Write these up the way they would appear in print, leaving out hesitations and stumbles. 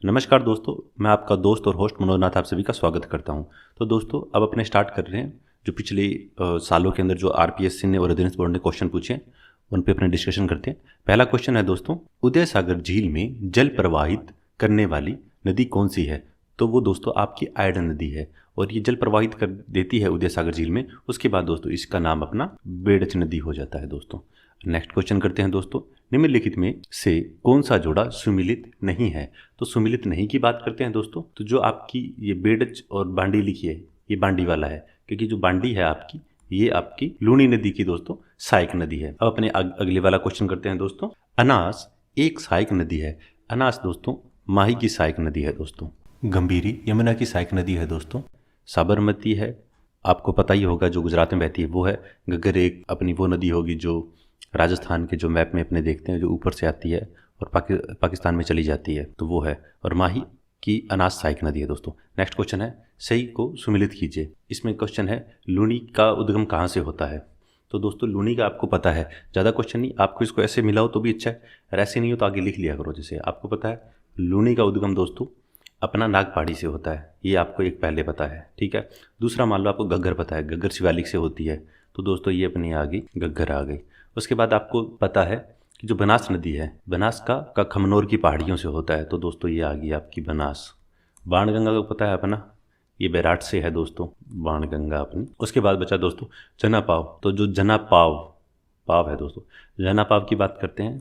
नमस्कार दोस्तों, मैं आपका दोस्त और होस्ट मनोज नाथ आप सभी का स्वागत करता हूं। तो दोस्तों अब अपने स्टार्ट कर रहे हैं जो पिछले सालों के अंदर जो आरपीएससी ने और रेजिडेंस बोर्ड ने क्वेश्चन पूछे हैं उन पे अपने डिस्कशन करते हैं। पहला क्वेश्चन है दोस्तों, उदय सागर झील में जल प्रवाहित करने वाली नदी कौन सी है? तो वो दोस्तों आपकी आयरन नदी है और ये जल प्रवाहित कर देती है उदय सागर झील में। उसके बाद दोस्तों इसका नाम अपना बेड़च नदी हो जाता है दोस्तों। नेक्स्ट क्वेश्चन करते हैं दोस्तों, निम्नलिखित में से कौन सा जोड़ा सुमिलित नहीं है? तो सुमिलित नहीं की बात करते हैं दोस्तों, तो जो आपकी ये बेड़च और बांडी लिखी है ये बांडी वाला है, क्योंकि जो बांडी है आपकी ये आपकी लूनी नदी की दोस्तों सहायक नदी है। अब अपने अगले वाला क्वेश्चन करते हैं दोस्तों, अनास एक सहायक नदी है। अनास दोस्तों माही की सहायक नदी है दोस्तों। गंभीरी यमुना की सहायक नदी है दोस्तों। साबरमती है, आपको पता ही होगा, जो गुजरात में बहती है वो है। घग्गर एक अपनी वो नदी होगी जो राजस्थान के जो मैप में अपने देखते हैं जो ऊपर से आती है और पाकिस्तान में चली जाती है, तो वो है। और माही की अनास सहायक नदी है दोस्तों। नेक्स्ट क्वेश्चन है, सही को सुमिलित कीजिए। इसमें क्वेश्चन है लूनी का उद्गम कहाँ से होता है? तो दोस्तों लूनी का आपको पता है, ज़्यादा क्वेश्चन नहीं, आपको इसको ऐसे मिला हो तो भी अच्छा है, और ऐसे नहीं हो तो आगे लिख लिया करो। जैसे आपको पता है लूनी का उद्गम दोस्तों अपना नागपाड़ी से होता है, ये आपको एक पहले पता है, ठीक है। दूसरा मान लो आपको घग्गर पता है, घग्गर शिवालिक से होती है, तो दोस्तों ये अपनी आ गई, घग्गर आ गई। उसके बाद आपको पता है कि जो बनास नदी है, बनास का खमनोर की पहाड़ियों से होता है, तो दोस्तों ये आ गई आपकी बनास। बाणगंगा को पता है अपना, ये बैराट से है दोस्तों बाणगंगा अपनी। उसके बाद बचा दोस्तों जना पाव, तो जो जना पाव है दोस्तों, जना पाव की बात करते हैं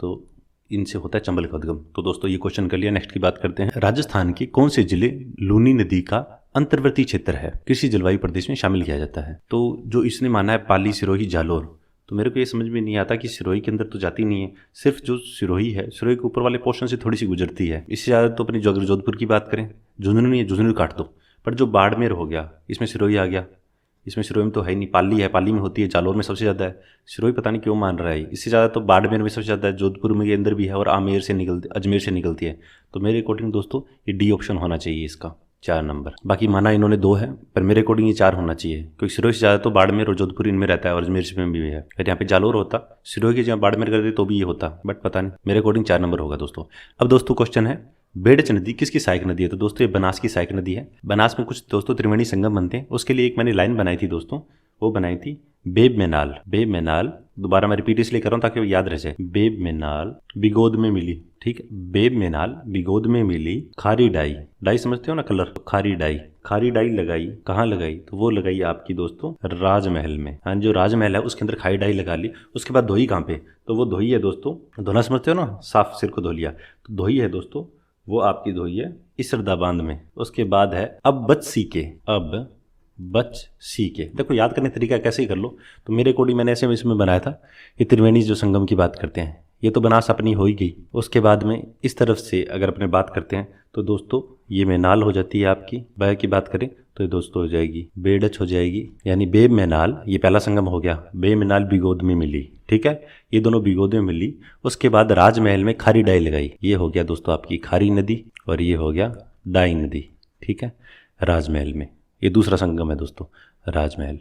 तो इनसे होता है चंबल का उद्गम। तो दोस्तों ये क्वेश्चन कर लिया। नेक्स्ट की बात करते हैं, राजस्थान के कौन से जिले लूनी नदी का अंतर्वर्ती क्षेत्र है, कृषि जलवायु प्रदेश में शामिल किया जाता है? तो जो इसने माना है पाली, सिरोही, जालोर, तो मेरे को ये समझ में नहीं आता कि सिरोही के अंदर तो जाती नहीं है, सिर्फ जो सिरोही है सिरोही के ऊपर वाले पोर्शन से थोड़ी सी गुजरती है। इससे ज़्यादा तो अपनी जोधपुर की बात करें, झुंझुनू नहीं है, झुंझुनू काट दो। पर जो बाड़मेर हो गया इसमें सिरोही आ गया, इसमें सिरोही में तो है ही नहीं। पाली है, पाली में होती है, जालोर में सबसे ज़्यादा है, सिरोही पता नहीं क्यों मान रहा है। इससे ज़्यादा तो बाड़मेर में सबसे ज़्यादा है, जोधपुर में के अंदर भी है, और आमेर से निकलती, अजमेर से निकलती है। तो मेरे अकॉर्डिंग दोस्तों ये डी ऑप्शन होना चाहिए इसका, 4 नंबर। बाकी माना इन्होंने 2 है, पर मेरे अकॉर्डिंग ये 4 होना चाहिए, क्योंकि सिरोही से ज़्यादा तो बाड़मेर और जोधपुर इनमें रहता है, और अजमेर में भी है। फिर यहाँ पे जालोर होता, सिरोही के जहाँ बाड़मेर करते तो भी ये होता, बट पता नहीं, मेरे अकॉर्डिंग 4 नंबर होगा दोस्तों। अब दोस्तों क्वेश्चन है, बेड़च नदी किसकी सहायक नदी है? तो दोस्तों ये बनास की सहायक नदी है। बनास में कुछ दोस्तों त्रिवेणी संगम बनते हैं, उसके लिए एक मैंने लाइन बनाई थी दोस्तों, वो बनाई थी बेब में नाल, दोबारा मैं रिपीट इसलिए कर रहा हूँ ताकि वो याद रह जाए। बेब में नाल बिगोद में मिली, ठीक है, बेब में नाल बिगोद में मिली खारी डाई समझते हो ना कलर, तो खारी डाई लगाई, कहाँ लगाई? तो वो लगाई आपकी दोस्तों राजमहल में। हाँ, जो राजमहल है उसके अंदर खारी डाई लगा ली। उसके बाद धोई कहाँ पे? तो वो धोई है दोस्तों, धोना समझते हो ना, साफ सिर को धो लिया, तो धोई है दोस्तों, वो आपकी धोई है इसरदा बांध में। उसके बाद है अब बच सी के, देखो याद करने तरीका कैसे ही कर लो। तो मेरे अकॉर्डिंग मैंने ऐसे इसमें बनाया था, ये त्रिवेणी जो संगम की बात करते हैं, ये तो बनास अपनी हो ही गई। उसके बाद में इस तरफ से अगर अपने बात करते हैं तो दोस्तों ये मेनाल हो जाती है आपकी। बै की बात करें तो ये दोस्तों हो जाएगी बेड़च हो जाएगी, यानी बेब मेनाल, ये पहला संगम हो गया। बे मेनाल बिगोद में मिली, ठीक है, ये दोनों बिगोद में मिली। उसके बाद राजमहल में खारी डाई लगाई, ये हो गया दोस्तों आपकी खारी नदी, और ये हो गया डाई नदी, ठीक है, राजमहल में। ये दूसरा संगम है दोस्तों राजमहल।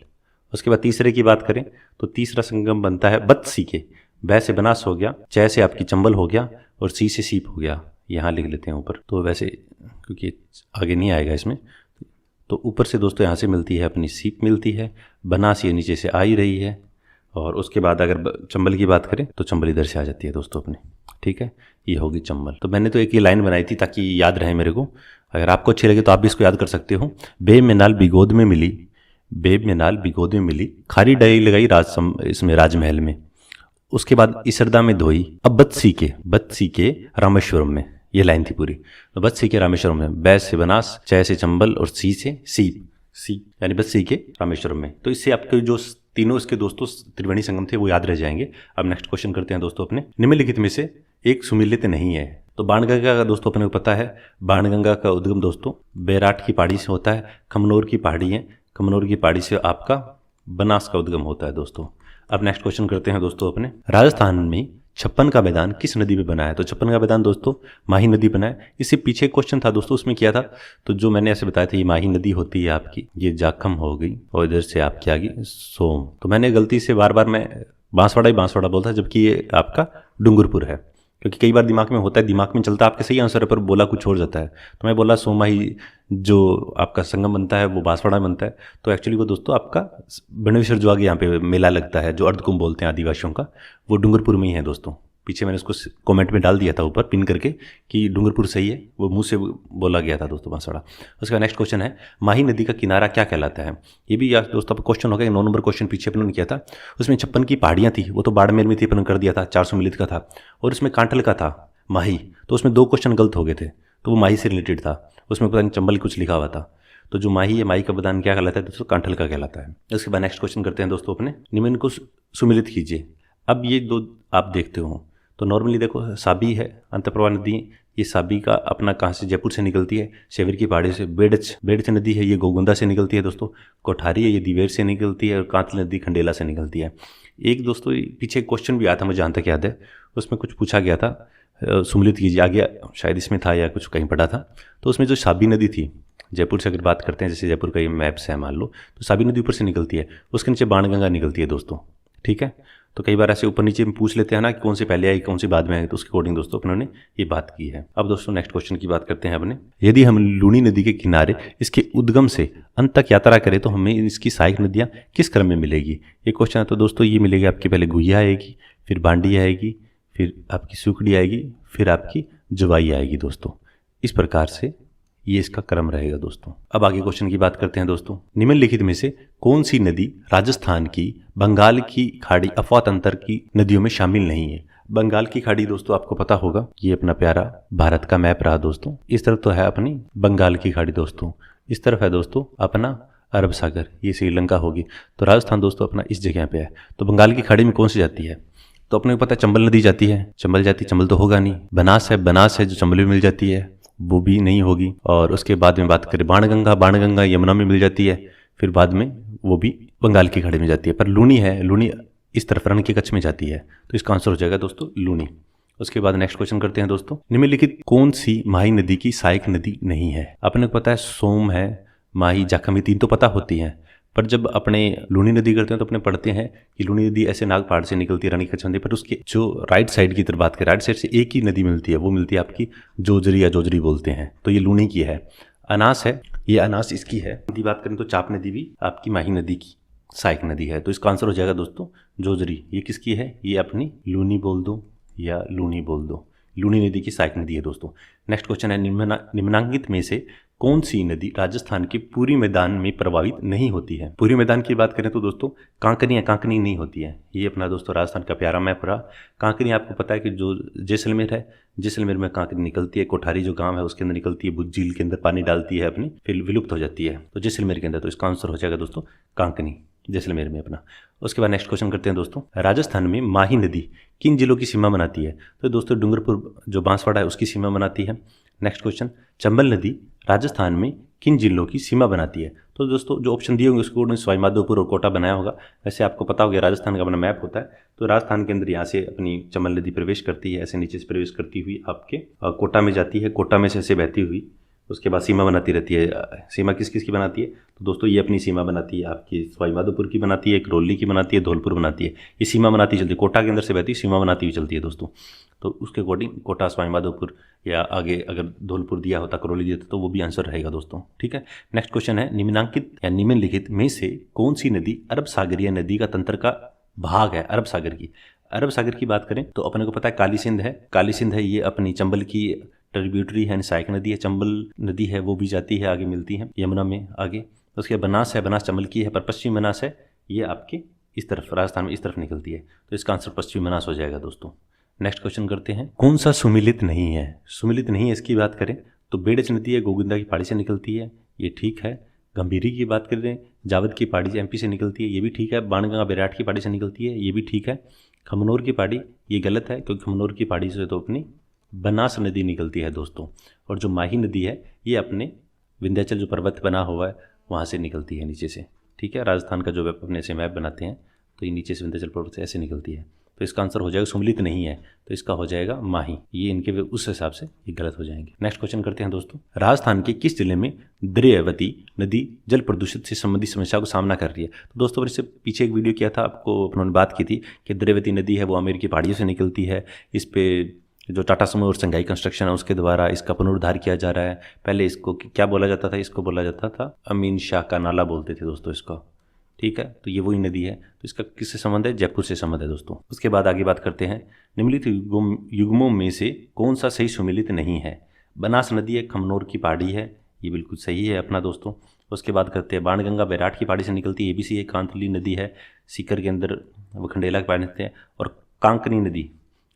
उसके बाद तीसरे की बात करें तो तीसरा संगम बनता है बत्सी के। बै से बनास हो गया, च से आपकी चंबल हो गया, और सी से सीप हो गया। यहाँ लिख लेते हैं ऊपर, तो वैसे क्योंकि आगे नहीं आएगा इसमें, तो ऊपर से दोस्तों यहाँ से मिलती है अपनी सीप मिलती है, बनास ये नीचे से आ ही रही है। और उसके बाद अगर चंबल की बात करें तो चंबल इधर से आ जाती है दोस्तों अपनी, ठीक है, ये होगी चंबल। तो मैंने तो एक ये लाइन बनाई थी ताकि याद रहे मेरे को, अगर आपको अच्छी लगे तो आप भी इसको याद कर सकते हो। बेब में नाल बिगोद में मिली, खारी डाई लगाई इसमें राजमहल में। उसके बाद इसरदा में धोई, अब बत्सी के रामेश्वरम में, ये लाइन थी पूरी। तो बत्सी के रामेश्वरम में, बै से बनास, च से चंबल, और सी से सीप, यानी बत्सी के रामेश्वरम में। तो इससे आपके जो तीनों इसके दोस्तों त्रिवेणी संगम थे वो याद रह जाएंगे। अब नेक्स्ट क्वेश्चन करते हैं दोस्तों अपने, निम्नलिखित में से एक सुमिलित नहीं है। तो बाणगंगा का दोस्तों अपने को पता है, बाणगंगा का उद्गम दोस्तों बैराट की पहाड़ी से होता है। खमनोर की पहाड़ी है, खमनोर की पहाड़ी से आपका बनास का उद्गम होता है दोस्तों। अब नेक्स्ट क्वेश्चन करते हैं दोस्तों अपने, राजस्थान में छप्पन का मैदान किस नदी में बना है? तो छप्पन का मैदान दोस्तों माही नदी बना है। इससे पीछे क्वेश्चन था दोस्तों, उसमें किया था, तो जो मैंने ऐसे बताया था, ये माही नदी होती है आपकी, ये जाखम हो गई, और इधर से आपकी आ गई सोम। तो मैंने गलती से बार बार मैं बांसवाड़ा बोलता, जबकि ये आपका डूंगरपुर है। क्योंकि कई बार दिमाग में होता है, दिमाग में चलता है आपके सही आंसर है पर बोला कुछ और जाता है। तो मैं बोला सोमाही जो आपका संगम बनता है वो बांसवाड़ा में बनता है, तो एक्चुअली वो दोस्तों आपका बेणेश्वर जो आगे यहाँ पे मेला लगता है जो अर्धकुंभ बोलते हैं आदिवासियों का, वो डूंगरपुर में ही है दोस्तों। पीछे मैंने उसको कमेंट में डाल दिया था ऊपर पिन करके कि डूंगरपुर सही है, वो मुंह से बोला गया था दोस्तों बांसवाड़ा। उसके बाद नेक्स्ट क्वेश्चन है माही नदी का किनारा क्या कहलाता है। ये भी यार दोस्तों क्वेश्चन हो गया, 9 नंबर क्वेश्चन पीछे अपन ने किया था, उसमें 56 की पहाड़ियाँ थी, वो तो बाड़मेर में थी, अपन कर दिया था, 400 मिलित का था, और उसमें कांटल का था माही, तो उसमें 2 क्वेश्चन गलत हो गए थे, तो वो माही से रिलेटेड था, उसमें पता नहीं चंबल कुछ लिखा हुआ था। तो जो माही है, माही का बदान क्या कहलाता है दोस्तों, कांठल का कहलाता है। उसके बाद नेक्स्ट क्वेश्चन करते हैं दोस्तों अपने, निम्न को सुमिलित कीजिए। अब ये 2 आप देखते हो तो नॉर्मली देखो साबी है, अंतप्रवाह नदी, ये साबी का अपना कहाँ से, जयपुर से निकलती है, शेवर की पहाड़ी से। बेड़च नदी है ये गोगुंदा से निकलती है दोस्तों। कोठारी है ये दिवेर से निकलती है, और कांतल नदी खंडेला से निकलती है। एक दोस्तों पीछे क्वेश्चन भी आया था मुझे जहाँ तक याद है, उसमें कुछ पूछा गया था, सुमिलित कीजिए, आगे शायद इसमें था या कुछ कहीं पढ़ा था। तो उसमें जो साबी नदी थी, जयपुर से अगर बात करते हैं, जैसे जयपुर का ये मैप्स है मान लो, तो साबी नदी ऊपर से निकलती है, उसके नीचे बाणगंगा निकलती है दोस्तों, ठीक है। तो कई बार ऐसे ऊपर नीचे पूछ लेते हैं ना कि कौन सी पहले आई कौन सी बाद में आई, तो उसके अकॉर्डिंग दोस्तों अपनों ने ये बात की है। अब दोस्तों नेक्स्ट क्वेश्चन की बात करते हैं अपने, यदि हम लूनी नदी के किनारे इसके उद्गम से अंत तक यात्रा करें तो हमें इसकी सहायक नदियाँ किस क्रम में मिलेगी। ये क्वेश्चन है तो दोस्तों ये मिलेगी आपकी, पहले गुहिया आएगी, फिर बांडी आएगी, फिर आपकी सूखड़ी आएगी, फिर आपकी जवाई आएगी दोस्तों। इस प्रकार से ये इसका क्रम रहेगा दोस्तों। अब आगे क्वेश्चन की बात करते हैं दोस्तों, निम्नलिखित में से कौन सी नदी राजस्थान की बंगाल की खाड़ी अफवातंतर की नदियों में शामिल नहीं है। बंगाल की खाड़ी दोस्तों आपको पता होगा, ये अपना प्यारा भारत का मैप रहा दोस्तों। इस तरफ तो है अपनी बंगाल की खाड़ी दोस्तों, इस तरफ है दोस्तों अपना अरब सागर, ये श्रीलंका होगी। तो राजस्थान दोस्तों अपना इस जगह पे है। तो बंगाल की खाड़ी में कौन सी जाती है, तो अपने को पता है चंबल नदी जाती है, चंबल जाती है, चंबल तो होगा नहीं। बनास है जो चंबल में मिल जाती है, वो भी नहीं होगी। और उसके बाद में बात करें बाणगंगा यमुना में मिल जाती है, फिर बाद में वो भी बंगाल की खाड़ी में जाती है। पर लूनी है, लूनी इस तरफ रण के कच्छ में जाती है, तो इसका आंसर हो जाएगा दोस्तों लूनी। उसके बाद नेक्स्ट क्वेश्चन करते हैं दोस्तों, निम्नलिखित कौन सी माही नदी की सहायक नदी नहीं है। अपने को पता है सोम है, माही, जाखम, ये 3 तो पता होती हैं, पर जब अपने लूनी नदी करते हैं तो अपने पढ़ते हैं कि लूनी नदी ऐसे नाग पहाड़ से निकलती है रानी कच्छ नदी, पर उसके जो राइट साइड की तरफ बात करें, राइट साइड से एक ही नदी मिलती है, वो मिलती है आपकी जोजरी या जोजरी बोलते हैं, तो ये लूनी की है। अनास है, ये अनास इसकी है। नदी बात करें तो चाप नदी भी आपकी माही नदी की सहायक नदी है, तो इसका आंसर हो जाएगा दोस्तों जोजरी। ये किसकी है, ये अपनी लूनी बोल दो या लूनी बोल दो, लूनी नदी की सहायक नदी है दोस्तों। नेक्स्ट क्वेश्चन है, निम्नांकित में से कौन सी नदी राजस्थान के पूरी मैदान में प्रभावित नहीं होती है। पूरी मैदान की बात करें तो दोस्तों कांकनी नहीं होती है। ये अपना दोस्तों राजस्थान का प्यारा मैप रहा। कांकनी आपको पता है कि जो जैसलमेर है, जैसलमेर में कांकनी निकलती है, कोठारी जो गांव है उसके अंदर निकलती है, बुद्ध झील के अंदर पानी डालती है अपनी, फिर विलुप्त हो जाती है, तो जैसलमेर के अंदर। तो इसका आंसर हो जाएगा दोस्तों कांकनी, जैसलमेर में अपना। उसके बाद नेक्स्ट क्वेश्चन करते हैं दोस्तों, राजस्थान में माही नदी किन जिलों की सीमा बनाती है। तो दोस्तों डूंगरपुर जो बांसवाड़ा है उसकी सीमा बनाती है। नेक्स्ट क्वेश्चन, चंबल नदी राजस्थान में किन जिलों की सीमा बनाती है। तो दोस्तों जो ऑप्शन दिए होंगे उसको उन्होंने सवाई माधोपुर और कोटा बनाया होगा। वैसे आपको पता होगा राजस्थान का अपना मैप होता है, तो राजस्थान के अंदर यहाँ से अपनी चंबल नदी प्रवेश करती है, ऐसे नीचे से प्रवेश करती हुई आपके कोटा में जाती है, कोटा में से ऐसे बहती हुई उसके बाद सीमा बनाती रहती है। सीमा किस किस की बनाती है, तो दोस्तों ये अपनी सीमा बनाती है आपकी सवाई माधोपुर की बनाती है, करौली की बनाती है, धौलपुर बनाती है। ये सीमा बनाती चलती है, कोटा के अंदर से बहती सीमा बनाती हुई चलती है दोस्तों। तो उसके अकॉर्डिंग कोटा, सवाई माधोपुर या आगे अगर धौलपुर दिया होता, करौली दिया होता, तो वो भी आंसर रहेगा दोस्तों, ठीक है। नेक्स्ट क्वेश्चन है, निम्नांकित या निम्नलिखित में से कौन सी नदी अरब सागरीय नदी का तंत्र का भाग है। अरब सागर की, अरब सागर की बात करें तो अपने को पता है काली सिंध है, काली सिंध है, ये अपनी चंबल की ट्रिब्यूटरी है, सहायक नदी है। चंबल नदी है वो भी जाती है, आगे मिलती है यमुना में आगे। उसके बाद बनास है, बनास चंबल की है, पर पश्चिम बनास है, ये आपके इस तरफ राजस्थान में इस तरफ निकलती है, तो इसका आंसर पश्चिम बनास हो जाएगा दोस्तों। नेक्स्ट क्वेश्चन करते हैं, कौन सा सुमिलित नहीं है। सुमिलित नहीं है इसकी बात करें तो बेड़च नदी है, गोविंदा की पहाड़ी से निकलती है, ये ठीक है। गंभीरी की बात करें, जावद की पहाड़ी से एमपी से निकलती है, ये भी ठीक है। बाणगंगा बैराट की पहाड़ी से निकलती है, ये भी ठीक है। खमनोर की पहाड़ी, ये गलत है क्योंकि खमनोर की पहाड़ी से तो अपनी बनास नदी निकलती है दोस्तों। और जो माही नदी है ये अपने विंध्याचल जो पर्वत बना हुआ है वहाँ से निकलती है नीचे से, ठीक है। राजस्थान का जो अपने से मैप बनाते हैं तो ये नीचे से विंध्याचल पर्वत से ऐसे निकलती है, तो इसका आंसर हो जाएगा सुमिलित नहीं है, तो इसका हो जाएगा माही। ये इनके उस हिसाब से ये गलत हो जाएंगे। नेक्स्ट क्वेश्चन करते हैं दोस्तों, राजस्थान के किस जिले में द्रव्यवती नदी जल प्रदूषित से संबंधित समस्या को सामना कर रही है। तो दोस्तों इससे पीछे एक वीडियो किया था, आपको उन्होंने बात की थी कि द्रव्यवती नदी है वो आमेर की पहाड़ियों से निकलती है, इस पे जो टाटा सुमो और संघाई कंस्ट्रक्शन है उसके द्वारा इसका पुनरुद्धार किया जा रहा है। पहले इसको क्या बोला जाता था, इसको बोला जाता था अमीन शाह का नाला बोलते थे दोस्तों इसको, ठीक है। तो ये वही नदी है। तो इसका किससे संबंध है, जयपुर से संबंध है दोस्तों। उसके बाद आगे बात करते हैं, निम्नलिखित युग्मों में से कौन सा सही सुमेलित नहीं है। बनास नदी एक खमनोर की पहाड़ी है, ये बिल्कुल सही है अपना दोस्तों। उसके बाद करते हैं, बाणगंगा बैराट की पहाड़ी से निकलती है, ये भी सही है। कांतली नदी है सीकर के अंदर, वो खंडेला के पहाड़ी निकलते हैं। और कांकनी नदी,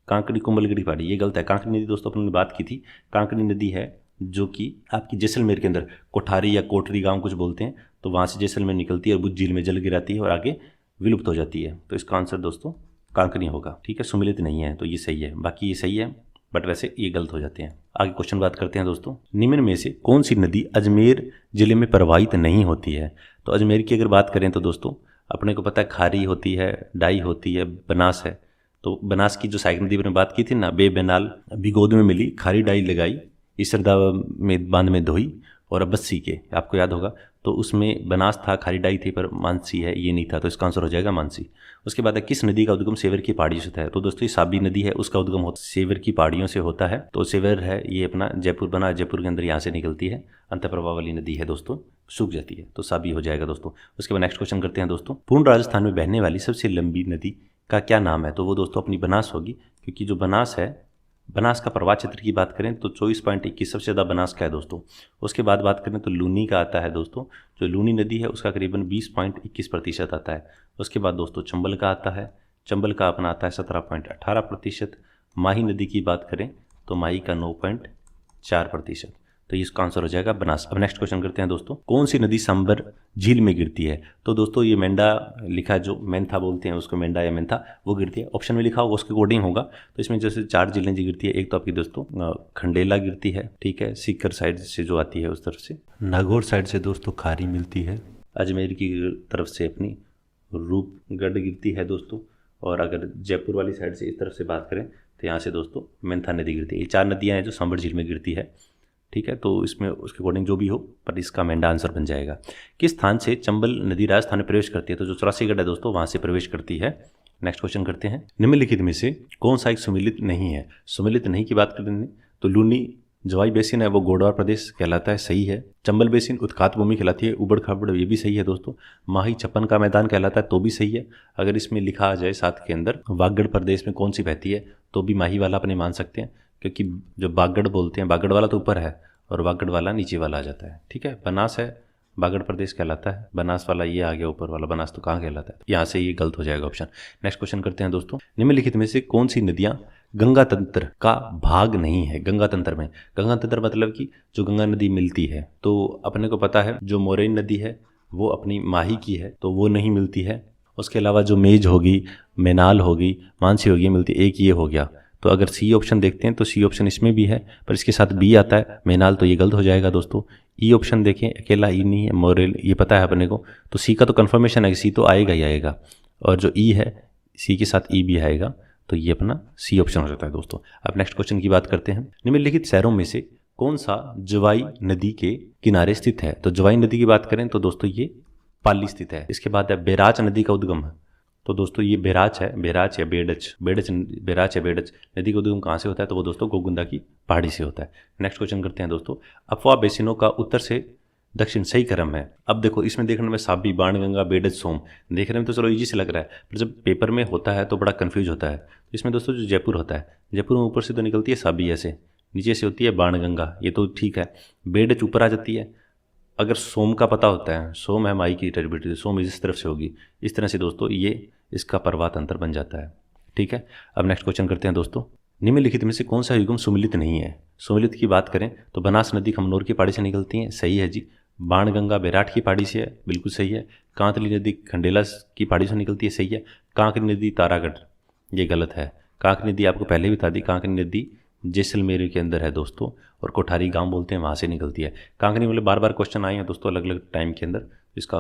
कांकनी कुंभलगढ़ी पहाड़ी, ये गलत है। कांकनी नदी दोस्तों अपने बात की थी, कांकनी नदी है जो कि आपकी जैसलमेर के अंदर कोठारी या कोटरी गांव कुछ बोलते हैं, तो वहाँ से जैसलमेर निकलती है और बुझ झील में जल गिराती है और आगे विलुप्त हो जाती है। तो इसका आंसर दोस्तों कांकनी होगा, ठीक है। सुमिलित नहीं है तो ये सही है, बाकी ये सही है बट वैसे ये गलत हो जाते हैं। आगे क्वेश्चन बात करते हैं दोस्तों, निम्न में से कौन सी नदी अजमेर जिले में प्रवाहित नहीं होती है। तो अजमेर की अगर बात करें तो दोस्तों अपने को पता है खारी होती है, डाई होती है, बनास है। तो बनास की जो सहायक नदी पर बात की थी ना, बेबेनाल बिगोद में मिली, खारी डाई लगाई, इसरदा में बांध में धोई और बस्सी के, आपको याद होगा। तो उसमें बनास था, खारी डाई थी, पर मानसी है ये नहीं था, तो इसका आंसर हो जाएगा मानसी। उसके बाद है, किस नदी का उद्गम सेवर की पहाड़ियों से होता है। तो दोस्तों ये साबी नदी है, उसका उद्गम सेवर की पहाड़ियों से होता है। तो सेवर है ये अपना जयपुर बना, जयपुर के अंदर यहाँ से निकलती है, अंतःप्रवाह वाली नदी है दोस्तों, सूख जाती है, तो साबी हो जाएगा दोस्तों। उसके बाद नेक्स्ट क्वेश्चन करते हैं दोस्तों, पूर्ण राजस्थान में बहने वाली सबसे लंबी नदी का क्या नाम है। तो वो दोस्तों अपनी बनास होगी, क्योंकि जो बनास है, बनास का प्रवाह क्षेत्र की बात करें तो 24.21 सबसे ज़्यादा बनास का है दोस्तों। उसके बाद बात करें तो लूनी का आता है दोस्तों, जो लूनी नदी है उसका करीबन 20.21% आता है। उसके बाद दोस्तों चंबल का आता है, चंबल का अपना आता है 17.18%। माही नदी की बात करें तो माही का 9.4%। तो इसका आंसर हो जाएगा बनास। अब नेक्स्ट क्वेश्चन करते हैं दोस्तों, कौन सी नदी सांबर झील में गिरती है। तो दोस्तों ये मेंढा लिखा, जो मेंथा बोलते हैं उसको, मेंढा या मेंथा, वो गिरती है। ऑप्शन में लिखा होगा उसके अकॉर्डिंग होगा। तो इसमें जैसे 4 झीलें जी गिरती है। एक तो आपकी दोस्तों खंडेला गिरती है, ठीक है, सीकर साइड से जो आती है उस तरफ से, नागौर साइड से दोस्तों खारी मिलती है, अजमेर की तरफ से अपनी रूपगढ़ गिरती है दोस्तों, और अगर जयपुर वाली साइड से इस तरफ से बात करें तो यहाँ से दोस्तों मेंथा नदी गिरती है। ये 4 नदियाँ हैं जो सांबर झील में गिरती है, ठीक है। तो इसमें उसके अकॉर्डिंग जो भी हो, पर इसका मेंढा आंसर बन जाएगा। किस स्थान से चंबल नदी राजस्थान में प्रवेश करती है। तो जो 84 गढ़ है दोस्तों वहाँ से प्रवेश करती है। नेक्स्ट क्वेश्चन करते हैं, निम्नलिखित में से कौन सा एक सुमिलित नहीं है। सुमिलित नहीं की बात करें तो लूनी जवाई बेसिन है, वो गोडवार प्रदेश कहलाता है, सही है। चंबल बेसिन उत्खात भूमि कहलाती है, उबड़ खाबड़, ये भी सही है दोस्तों। माही छप्पन का मैदान कहलाता है, तो भी सही है। अगर इसमें लिखा आ जाए साथ के अंदर वागड़ प्रदेश में कौन सी बहती है, तो भी माही वाला अपने मान सकते हैं, क्योंकि जो बागड़ बोलते हैं, बागड़ वाला तो ऊपर है और वागड़ वाला नीचे वाला आ जाता है, ठीक है। बनास है, बागड़ प्रदेश कहलाता है, बनास वाला ये आ गया ऊपर वाला, बनास तो कहाँ कहलाता है, यहाँ से ये गलत हो जाएगा ऑप्शन। नेक्स्ट क्वेश्चन करते हैं दोस्तों, निम्नलिखित में से कौन सी नदियाँ गंगा तंत्र का भाग नहीं है। गंगा तंत्र में, गंगा तंत्र मतलब कि जो गंगा नदी मिलती है, तो अपने को पता है जो मोरई नदी है वो अपनी माही की है, तो वो नहीं मिलती है। उसके अलावा जो मेज होगी, मेनाल होगी, मानसी होगी, मिलती, एक ये हो गया। तो अगर सी ऑप्शन देखते हैं तो सी ऑप्शन इसमें भी है, पर इसके साथ बी आता है मेनाल, तो ये गलत हो जाएगा दोस्तों। ई ऑप्शन देखें, अकेला ई नहीं है, मोरेल, ये पता है अपने को, तो सी का तो कन्फर्मेशन है, सी तो आएगा ही आएगा, और जो ई है सी के साथ ई भी आएगा, तो ये अपना सी ऑप्शन हो जाता है दोस्तों। अब नेक्स्ट क्वेश्चन की बात करते हैं, निम्नलिखित शहरों में से कौन सा जवाई नदी के किनारे स्थित है। तो जवाई नदी की बात करें तो दोस्तों ये पाली स्थित है। इसके बाद है बेराच नदी का उद्गम है, तो दोस्तों ये बेराच है, बेराच या बेड़च, बेराच या बेड़च नदी का उद्गम कहाँ से होता है, तो वो दोस्तों गोगुंदा की पहाड़ी से होता है। नेक्स्ट क्वेश्चन करते हैं दोस्तों, अफवाह बेसिनों का उत्तर से दक्षिण सही क्रम है। अब देखो इसमें देखने में साबी, बाणगंगा, बेड़च, सोम देखने में तो चलो इजी से लग रहा है, पर जब पेपर में होता है तो बड़ा कंफ्यूज होता है। तो इसमें दोस्तों जो जयपुर होता है, जयपुर में ऊपर से तो निकलती है साबी, ऐसे नीचे से होती है बाणगंगा, ये तो ठीक है। बेड़च ऊपर आ जाती है। अगर सोम का पता होता है, सोम है माई की टेरिटरी, सोम इस तरफ से होगी, इस तरह से दोस्तों ये इसका प्रवाह तंत्र बन जाता है, ठीक है। अब नेक्स्ट क्वेश्चन करते हैं दोस्तों, निम्नलिखित में से कौन सा युग्म सुमिलित नहीं है। सुमिलित की बात करें तो बनास नदी खमनोर की पहाड़ी से निकलती है, सही है जी। बाणगंगा बैराठ की पहाड़ी से है, बिल्कुल सही है। कांतली नदी खंडेला की पहाड़ी से निकलती है, सही है। कांकरी नदी तारागढ़, ये गलत है। कांकरी नदी आपको पहले भी बता दी, कांकरी नदी जैसलमेर के अंदर है दोस्तों, और कोठारी गांव बोलते हैं, वहाँ से निकलती है। कांकनी वाले बार बार क्वेश्चन आए हैं दोस्तों अलग अलग टाइम के अंदर, इसका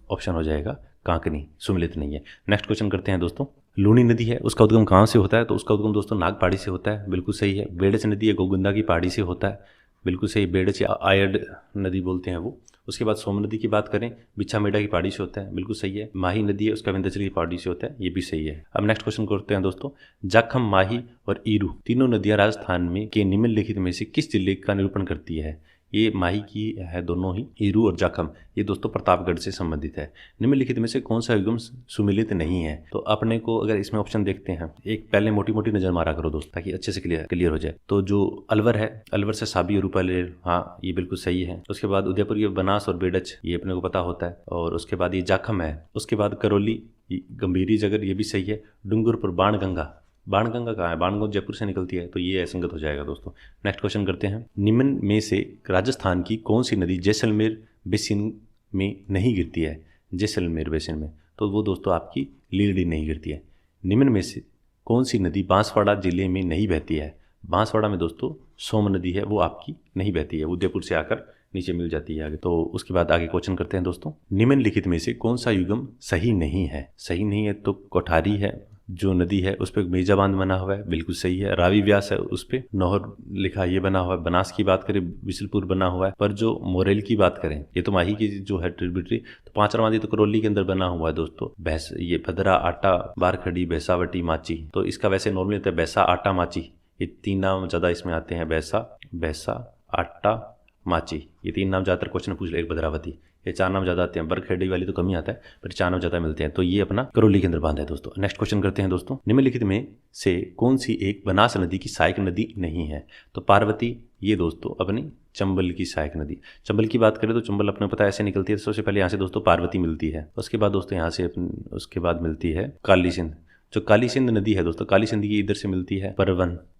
ऑप्शन हो जाएगा कांकनी, सुमिलित नहीं है। नेक्स्ट क्वेश्चन करते हैं दोस्तों, लूनी नदी है, उसका उद्गम कहाँ से होता है, तो उसका उद्गम दोस्तों नाग पहाड़ी से होता है, बिल्कुल सही है। बेड़च नदी है, गोगुंदा की पहाड़ी से होता है, बिल्कुल सही। बेड़च या आयड नदी बोलते हैं वो, उसके बाद सोम नदी की बात करें, बिच्छा मेड़ा की पहाड़ी से होता है, बिल्कुल सही है। माही नदी है, उसका विंध्याचल की पहाड़ी से होता है, ये भी सही है। अब नेक्स्ट क्वेश्चन करते हैं दोस्तों। जाखम, माही और ईरू तीनों नदियां राजस्थान में के निम्नलिखित में से किस जिले का निरूपण करती है? ये माही की है दोनों ही, ईरू और जाखम ये दोस्तों प्रतापगढ़ से संबंधित है। निम्नलिखित में से कौन सा युग्म सुमिलित नहीं है? तो अपने को अगर इसमें ऑप्शन देखते हैं, एक पहले मोटी मोटी नजर मारा करो दोस्त, ताकि अच्छे से क्लियर हो जाए। तो जो अलवर है, अलवर से साबी और रूपाले, हाँ ये बिल्कुल सही है। उसके बाद उदयपुर की बनास और बेडच, ये अपने को पता होता है। और उसके बाद ये जाखम है। उसके बाद करौली, गंभीरी जगह, ये भी सही है। डूंगरपुर, बाणगंगा, बाणगंगा कहाँ है? बाणगंगा जयपुर से निकलती है, तो ये असंगत हो जाएगा दोस्तों। नेक्स्ट क्वेश्चन करते हैं। निम्न में से राजस्थान की कौन सी नदी जैसलमेर बेसिन में नहीं गिरती है? जैसलमेर बेसिन में, तो वो दोस्तों आपकी लीलड़ी नहीं गिरती है। निम्न में से कौन सी नदी बांसवाड़ा जिले में नहीं बहती है? बांसवाड़ा में दोस्तों सोम नदी है, वो आपकी नहीं बहती है, उदयपुर से आकर नीचे मिल जाती है आगे। तो उसके बाद आगे क्वेश्चन करते हैं दोस्तों। निम्नलिखित में से कौन सा युग्म सही नहीं है? सही नहीं है तो कोठारी है, जो नदी है उस पर मेजा बांध बना हुआ है, बिल्कुल सही है। रावी व्यास है, उस पर नौहर लिखा ये बना हुआ है। बनास की बात करें, बिशलपुर बना हुआ है। पर जो मोरेल की बात करें, ये तो माही की जो है ट्रिब्यूटरी, तो पांचरामादी तो करौली के अंदर बना हुआ है दोस्तों। भैंस, ये भद्रा, आटा, बारखड़ी, भैंसावटी, माची, तो इसका वैसे नॉर्मली होता है भैंसा, आटा, माची, ये तीन नाम ज्यादा इसमें आते हैं। भैंसा, आटा, माची, ये तीन नाम ज्यादातर क्वेश्चन पूछ ले। एक भद्रावती, ये चार नाम ज्यादा आते हैं। बरखेड़ी वाली तो कम ही आता है, पर चार नाम ज्यादा मिलते हैं। तो ये अपना करौली के अंदर बांध है दोस्तों। नेक्स्ट क्वेश्चन करते हैं दोस्तों। निम्नलिखित में से कौन सी एक बनास नदी की सहायक नदी नहीं है? तो पार्वती, ये दोस्तों अपनी चंबल की सहायक नदी। चंबल की बात करें तो चंबल अपने पता ऐसे निकलती है। सबसे पहले यहाँ से दोस्तों पार्वती मिलती है, उसके बाद दोस्तों यहाँ से उसके बाद मिलती है काली सिंध। जो काली सिंध नदी है दोस्तों, काली सिंध की इधर से मिलती है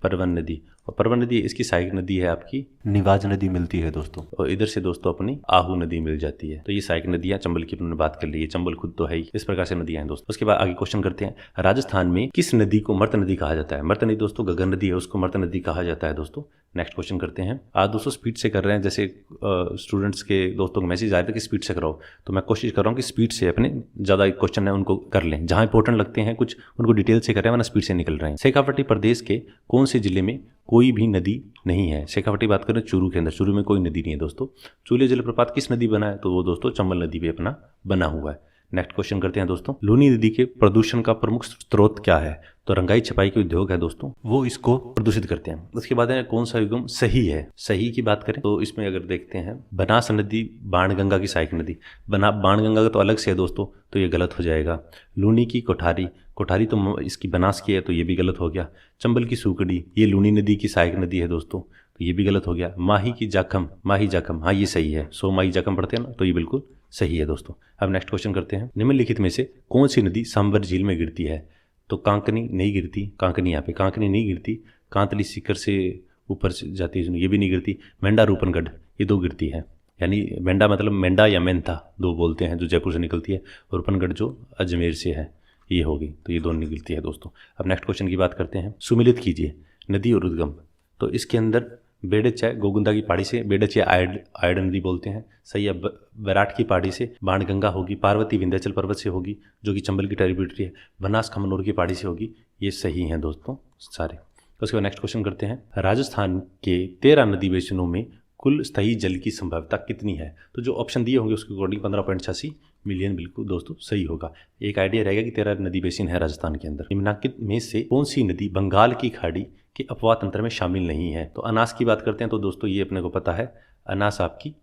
परवन नदी, और परवन नदी इसकी सहायक नदी है आपकी निवाज नदी मिलती है दोस्तों, और इधर से दोस्तों अपनी आहू नदी मिल जाती है। तो ये सहायक नदियां चंबल की अपने बात कर ली है, चंबल खुद तो है ही। इस प्रकार से नदियां हैं दोस्तों। उसके बाद आगे क्वेश्चन करते हैं। राजस्थान में किस नदी को मर्त नदी कहा जाता है? मर्त नदी दोस्तों गगन नदी है, उसको मर्त नदी कहा जाता है दोस्तों। नेक्स्ट क्वेश्चन करते हैं। आज दोस्तों स्पीड से कर रहे हैं, जैसे स्टूडेंट्स के दोस्तों को मैसेज आए थे कि स्पीड से कराओ, तो मैं कोशिश कर रहा हूँ कि स्पीड से अपने ज़्यादा क्वेश्चन है उनको कर लें, जहाँ इंपॉर्टेंट लगते हैं कुछ उनको डिटेल से कर रहे हैं, वरना स्पीड से निकल रहे हैं। शेखावटी प्रदेश के कौन से जिले में कोई भी नदी नहीं है? शेखावटी बात करें चूरू के अंदर, चूरू में कोई नदी नहीं है दोस्तों। चूले जलप्रपात किस नदी बना है? तो वो दोस्तों चंबल नदी पे अपना बना हुआ है। नेक्स्ट क्वेश्चन करते हैं दोस्तों। लूनी नदी के प्रदूषण का प्रमुख स्रोत क्या है? तो रंगाई छपाई के उद्योग है दोस्तों, वो इसको प्रदूषित करते हैं। उसके बाद है कौन सा युग्म सही है? सही की बात करें तो इसमें अगर देखते हैं बनास नदी बाणगंगा की सहायक नदी, बाणगंगा का तो अलग से है दोस्तों, तो ये गलत हो जाएगा। लूनी की कोठारी, कोठारी तो इसकी बनास की है, तो ये भी गलत हो गया। चंबल की सूकड़ी, ये लूनी नदी की सहायक नदी है दोस्तों, तो ये भी गलत हो गया। माही की जाखम, माही जाखम, हाँ ये सही है। सो माही जाखम पढ़ते हैं ना, तो ये बिल्कुल सही है दोस्तों। अब नेक्स्ट क्वेश्चन करते हैं। निम्नलिखित में से कौन सी नदी सांबर झील में गिरती है? तो कांकनी नहीं गिरती, कांकनी यहाँ पे कांकनी नहीं गिरती। कांतली सीकर से ऊपर से जाती है, ये भी नहीं गिरती। मेंढा रूपनगढ़, ये दो गिरती है, यानी मेंढा मतलब मेंढा या मेंथा दो बोलते हैं, जो जयपुर से निकलती है, और रूपनगढ़ जो अजमेर से है, ये होगी। तो ये दोनों निकलती है दोस्तों। अब नेक्स्ट क्वेश्चन की बात करते हैं। सुमिलित कीजिए नदी और उद्गम। तो इसके अंदर बेडच है गोगुंदा की पहाड़ी से, बेडच या आयड नदी बोलते हैं, सही है। बैराट की पहाड़ी से बाणगंगा होगी। पार्वती विंध्याचल पर्वत से होगी, जो कि चंबल की ट्रिब्यूटरी है। बनास खमनोर की पहाड़ी से होगी। ये सही हैं दोस्तों सारे। तो उसके बाद नेक्स्ट क्वेश्चन करते हैं। राजस्थान के 13 नदी बेसिनों में कुल स्थायी जल की संभाव्यता कितनी है? तो जो ऑप्शन दिए होंगे उसके अकॉर्डिंग 15.86 मिलियन बिल्कुल दोस्तों सही होगा। एक आइडिया रहेगा कि 13 नदी बेसिन है राजस्थान के अंदर। निम्नलिखित में से कौन सी नदी बंगाल की खाड़ी के अपवाह तंत्र में शामिल नहीं है? तो अनास की बात करते हैं, तो दोस्तों ये अपने को पता है, अनास आपकी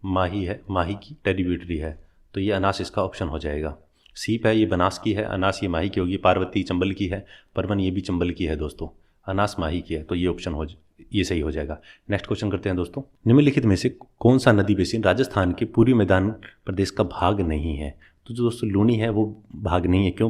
माही है, माही की ट्रिब्यूटरी है, तो ये अनास इसका ऑप्शन हो जाएगा। सीप है, ये बनास की है। अनास ये माही की होगी। पार्वती चंबल की है। परवन ये भी चंबल की है दोस्तों। अनास माही की है, तो ये ऑप्शन ये सही हो जाएगा। नेक्स्ट क्वेश्चन करते हैं दोस्तों। निम्नलिखित में से कौन सा नदी बेसिन राजस्थान के पूर्वी मैदान प्रदेश का भाग नहीं है? तो जो दोस्तों लूनी है वो भाग नहीं है। क्यों?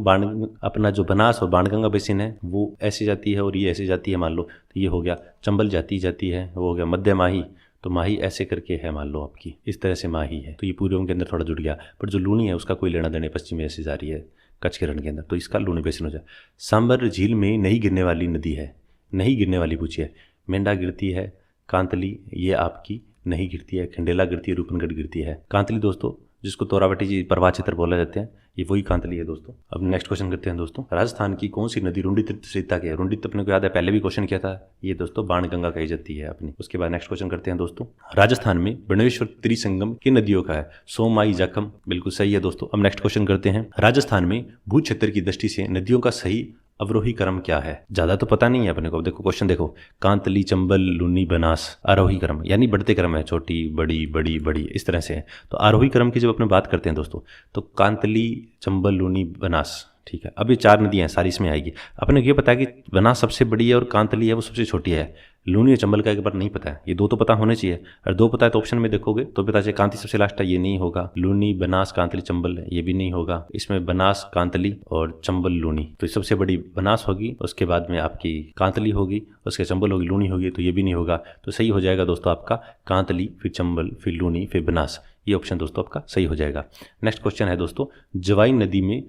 अपना जो बनास और बाणगंगा बेसिन है वो ऐसे जाती है और ये ऐसे जाती है, मान लो, तो ये हो गया। चंबल जाती है, वो हो गया मध्य माही, तो माही ऐसे करके है, मान लो आपकी इस तरह से माही है, तो ये पूर्व के अंदर थोड़ा जुड़ गया। पर जो लूनी है उसका कोई लेना देने, पश्चिमी ऐसे जा रही है कच्छ के रण के अंदर, तो इसका लूनी बेसिन हो जाए। सांबर झील में नहीं गिरने वाली नदी है, नहीं गिरने वाली पूछिए। मेंढा गिरती है, कांतली ये आपकी नहीं गिरती है, खंडेला गिरती है, रूपनगढ़ गिरती है। कांतली दोस्तों जिसको तोरावटी जी प्रवाह क्षेत्र बोला जाते हैं, ये वही कांतली है दोस्तों। अब नेक्स्ट क्वेश्चन करते हैं दोस्तों, राजस्थान की कौन सी नदी रुंडी तीर्थशिता के है? रुंडी अपने को याद है, पहले भी क्वेश्चन किया था, ये दोस्तों बाणगंगा कही जाती है अपनी। उसके बाद नेक्स्ट क्वेश्चन करते हैं दोस्तों, राजस्थान में बणवेश्वर त्रिसंगम किन नदियों का है? सोमाई, जखम, बिल्कुल सही है दोस्तों। अब नेक्स्ट क्वेश्चन करते हैं, राजस्थान में भू क्षेत्र की दृष्टि से नदियों का सही अवरोही क्रम क्या है? ज्यादा तो पता नहीं है अपने को। देखो क्वेश्चन देखो, कांतली, चंबल, लूनी, बनास, आरोही क्रम, यानी बढ़ते क्रम है, छोटी बड़ी बड़ी बड़ी इस तरह से है। तो आरोही क्रम की जब अपने बात करते हैं दोस्तों, तो कांतली, चंबल, लूनी, बनास, ठीक है। अब ये 4 नदियां हैं, सारी इसमें आएगी। अपने को ये पता है कि बनास सबसे बड़ी है और कांतली है वो सबसे छोटी है। लूनी और चंबल का एक बार नहीं पता है, ये 2 तो पता होने चाहिए। और 2 पता है तो ऑप्शन में देखोगे तो पता चले कांति सबसे लास्ट है, ये नहीं होगा। लूनी, बनास, कांतली, चंबल, ये भी नहीं होगा। इसमें बनास, कांतली और चंबल, लूनी, तो सबसे बड़ी बनास होगी, उसके बाद में आपकी कांतली होगी, उसके चंबल होगी, लूनी होगी, तो ये भी नहीं होगा। तो सही हो जाएगा दोस्तों आपका कांतली, फिर चंबल, फिर लूनी, फिर बनास। ये ऑप्शन दोस्तों आपका सही हो जाएगा। नेक्स्ट क्वेश्चन है दोस्तों, जवाई नदी में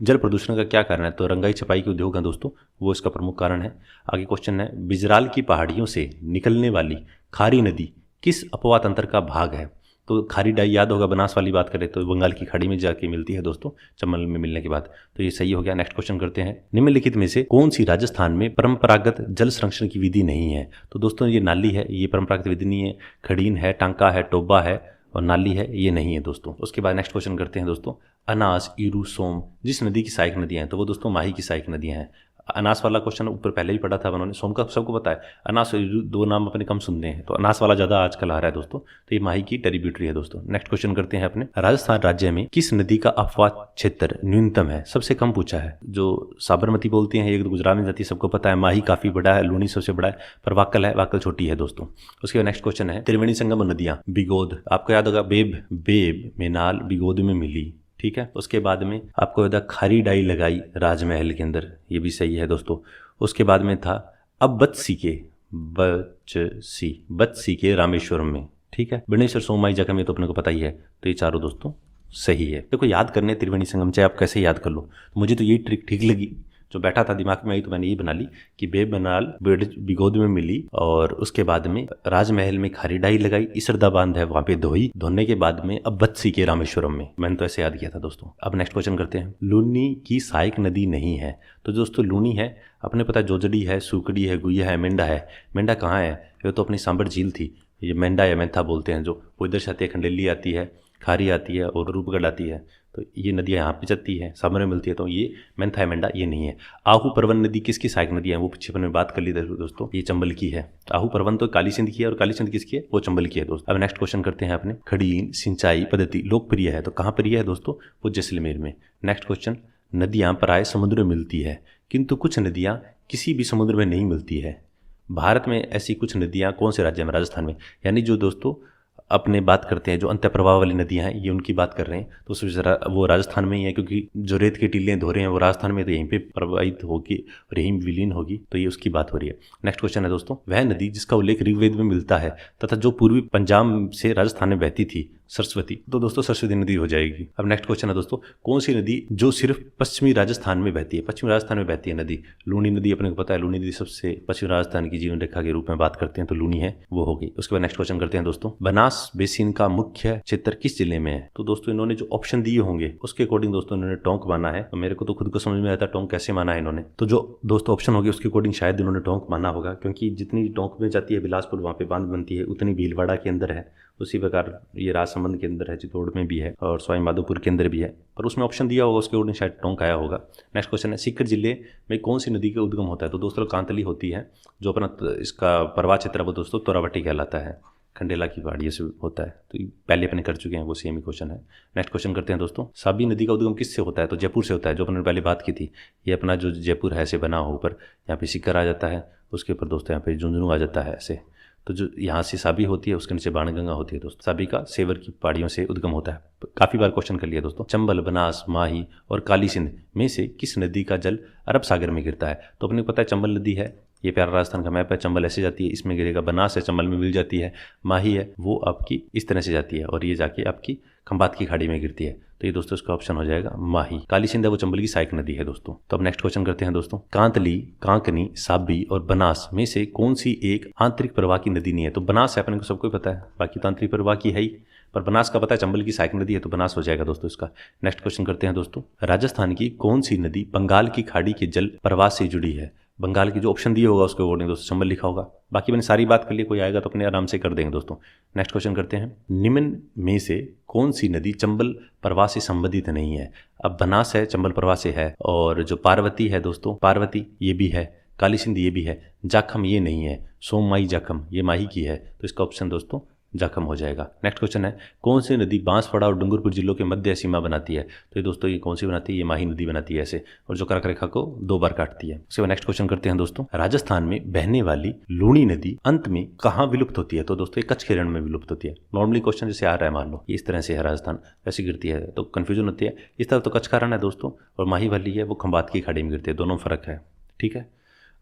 जल प्रदूषण का क्या कारण है? तो रंगाई छपाई के उद्योग है दोस्तों, वो इसका प्रमुख कारण है। आगे क्वेश्चन है, बिजराल की पहाड़ियों से निकलने वाली खारी नदी किस अपवा तंत्र का भाग है? तो खारी डाई याद होगा, बनास वाली बात करें तो बंगाल की खाड़ी में जाके मिलती है दोस्तों, चंबल में मिलने के बाद, तो ये सही हो गया। नेक्स्ट क्वेश्चन करते हैं, निम्नलिखित में से कौन सी राजस्थान में परंपरागत जल संरक्षण की विधि नहीं है? तो दोस्तों ये नाली है, ये परंपरागत विधि नहीं है। खड़ीन है, टांका है, टोबा है और नाली है, ये नहीं है दोस्तों। उसके बाद नेक्स्ट क्वेश्चन करते हैं दोस्तों, अनास, ईरू, सोम जिस नदी की सहायक नदियां हैं, तो वो दोस्तों माही की सहायक नदियां हैं। अनास वाला क्वेश्चन ऊपर पहले ही पढ़ा था उन्होंने, सोम का सबको पता है। अनास और ईरू 2 नाम अपने कम सुनते हैं, तो अनास वाला ज्यादा आजकल आ रहा है दोस्तों, तो ये माही की ट्रिब्यूटरी है दोस्तों। नेक्स्ट क्वेश्चन करते हैं अपने, राजस्थान राज्य में किस नदी का अपवाह क्षेत्र न्यूनतम है? सबसे कम पूछा है। जो साबरमती बोलते हैं, एक गुजरात में जाती है, सबको पता है। माही काफी बड़ा है, लूनी सबसे बड़ा है, पर वाकल है, वाकल छोटी है दोस्तों। उसके बाद नेक्स्ट क्वेश्चन है, त्रिवेणी संगम नदियां, बिगोद, आपको याद होगा, बेब मेनाल बिगोद में मिली, ठीक है। उसके बाद में आपको याद है, खारी डाई लगाई राजमहल के अंदर, ये भी सही है दोस्तों। उसके बाद में था अब बत्सी के रामेश्वरम में, ठीक है। बनेश्वर, सोमाई, जखम, ये तो अपने को पता ही है, तो ये चारों दोस्तों सही है। देखो याद करने त्रिवेणी संगम, चाहे आप कैसे याद कर लो, मुझे तो यही ट्रिक ठीक लगी, जो बैठा था दिमाग में आई, तो मैंने ये बना ली कि बेबनाल बिगोद में मिली, और उसके बाद में राजमहल में खारी डाई लगाई, इसरदा बांध है वहां पे धोई, धोने के बाद में अब बत्सी के रामेश्वरम में, मैंने तो ऐसे याद किया था दोस्तों। अब नेक्स्ट क्वेश्चन करते हैं, लूनी की सहायक नदी नहीं है? तो दोस्तों लूनी है, अपने पता है, जोजड़ी है, सूकड़ी है, गुइया है, मेंढा है। मेंढा कहाँ है? ये तो अपनी सांबर झील थी। ये मेंढा या मेंथा बोलते हैं, जो वो इधर से आती है, खंडेली आती है, खारी आती है और रूपगढ़ आती है, तो ये नदियाँ यहाँ पे जाती है, सामने में मिलती है, तो ये मेंथा मेंढा ये नहीं है। आहू परवन नदी किसकी सहायक नदी है? वो पीछे अपन ने बात कर ली थी दोस्तों, ये चंबल की है। आहू परवन तो काली सिंध की है, और काली सिंध किसकी है? वो चंबल की है दोस्तों। अब नेक्स्ट क्वेश्चन करते हैं अपने, खड़ीन सिंचाई पद्धति लोकप्रिय है, तो कहाँ प्रिय है दोस्तों? वो जैसलमेर में। नेक्स्ट क्वेश्चन, नदियाँ प्राय समुद्र में मिलती है, किंतु कुछ नदियाँ किसी भी समुद्र में नहीं मिलती है। भारत में ऐसी कुछ नदियाँ कौन से राज्य में? राजस्थान में। यानी जो दोस्तों अपने बात करते हैं, जो अंत्य प्रवाह वाली नदियां हैं, ये उनकी बात कर रहे हैं, तो उसमें जरा वो राजस्थान में ही है, क्योंकि जो रेत के टीले धोरे हैं वो राजस्थान में, तो यहीं पे प्रवाहित होगी और यहीं विलीन होगी, तो ये उसकी बात हो रही है। नेक्स्ट क्वेश्चन है दोस्तों, वह नदी जिसका उल्लेख ऋग्वेद में मिलता है तथा जो पूर्वी पंजाब से राजस्थान में बहती थी, सरस्वती, तो दोस्तों सरस्वती नदी हो जाएगी। अब नेक्स्ट क्वेश्चन है दोस्तों, कौन सी नदी जो सिर्फ पश्चिमी राजस्थान में बहती है? पश्चिमी राजस्थान में बहती है नदी लूनी नदी, अपने को पता है, लूनी नदी सबसे पश्चिमी राजस्थान की जीवन रेखा के रूप में बात करते हैं, तो लूनी है, वो हो गई। उसके बाद नेक्स्ट क्वेश्चन करते हैं दोस्तों, बनास बेसिन का मुख्य क्षेत्र किस जिले में है? तो दोस्तों इन्होंने जो ऑप्शन दिए होंगे उसके अकॉर्डिंग दोस्तों इन्होंने टोंक माना है, तो मेरे को तो खुद को समझ में आता टोंक कैसे माना है इन्होंने, तो जो दोस्तों ऑप्शन होगी उसके अकॉर्डिंग शायद इन्होंने टोंक माना होगा, क्योंकि जितनी टोंक में जाती है बिलासपुर वहाँ पे बांध बनती है, उतनी भीलवाड़ा के अंदर है, उसी प्रकार ये राजसमंद के अंदर है, चित्तौड़ में भी है और सवाई माधोपुर के अंदर भी है, पर उसमें ऑप्शन दिया होगा उसके अकॉर्डिंग शायद टोंक आया होगा। नेक्स्ट क्वेश्चन है, सीकर जिले में कौन सी नदी का उद्गम होता है? तो दोस्तों कांतली होती है, जो अपना इसका प्रवाह क्षेत्र वो दोस्तों तोरावटी कहलाता है, खंडेला की पहाड़ियों से होता है, तो पहले अपने कर चुके हैं, वो सेम ही क्वेश्चन है। नेक्स्ट क्वेश्चन करते हैं दोस्तों, साबी नदी का उद्गम किससे होता है? तो जयपुर से होता है, जो अपने पहले बात की थी, ये अपना जो जयपुर है ऐसे बना हो, ऊपर यहाँ पे सीकर आ जाता है, उसके ऊपर दोस्तों यहाँ पे झुंझुनू आ जाता है ऐसे, तो जो यहाँ से साबी होती है उसके नीचे बाणगंगा होती है दोस्तों। साबी का सेवर की पहाड़ियों से उद्गम होता है। काफी बार क्वेश्चन कर लिया दोस्तों। चंबल, बनास, माही और काली सिंध में से किस नदी का जल अरब सागर में गिरता है? तो अपने को पता है चंबल नदी है, ये प्यारा राजस्थान का मैप है, चंबल ऐसे जाती है, इसमें गिरेगा, बनास है चंबल में मिल जाती है, माही है वो आपकी इस तरह से जाती है और ये जाके आपकी खंबात की खाड़ी में गिरती है, तो ये दोस्तों इसका ऑप्शन हो जाएगा माही। काली सिंध है वो चंबल की सहायक नदी है दोस्तों। तो अब नेक्स्ट क्वेश्चन करते हैं दोस्तों, कांतली, कांकनी, साबी और बनास में से कौन सी एक आंतरिक प्रवाह की नदी नहीं है? तो बनास है अपने को सबको पता है, बाकी तो आंतरिक प्रवाह की है ही, पर बनास का पता है चंबल की सहायक नदी है, तो बनास हो जाएगा दोस्तों इसका। नेक्स्ट क्वेश्चन करते हैं दोस्तों, राजस्थान की कौन सी नदी बंगाल की खाड़ी के जल प्रवाह से जुड़ी है? बंगाल की जो ऑप्शन दिए होगा उसके अकॉर्डिंग दोस्तों चंबल लिखा होगा। बाकी मैंने सारी बात कर ली, कोई आएगा तो अपने आराम से कर देंगे दोस्तों। नेक्स्ट क्वेश्चन करते हैं, निम्न में से कौन सी नदी चंबल प्रवाह से संबंधित नहीं है? अब बनास है, चंबल प्रवाह से है, और जो पार्वती है दोस्तों, पार्वती ये भी है, काली सिंध ये भी है, जाखम ये नहीं है, सोममाई जाखम ये माही की है, तो इसका ऑप्शन दोस्तों जाखम हो जाएगा। नेक्स्ट क्वेश्चन है, कौन सी नदी बांसवाड़ा और डूंगरपुर जिलों के मध्य सीमा बनाती है? तो ये दोस्तों ये कौन सी बनाती है? ये माही नदी बनाती है ऐसे, और जो कर्क रेखा को 2 बार काटती है। उसके बाद नेक्स्ट क्वेश्चन करते हैं दोस्तों, राजस्थान में बहने वाली लूणी नदी अंत में कहाँ विलुप्त होती है? तो दोस्तों ये कच्छ के रण में विलुप्त होती है। नॉर्मली क्वेश्चन जैसे आ रहा है, मान लो ये इस तरह से है, राजस्थान ऐसी गिरती है तो कन्फ्यूजन होती है। इस तरफ तो कच्छ का रण है दोस्तों, और माही वाली है वो खंबात की खाड़ी में गिरती है, दोनों फर्क है, ठीक है।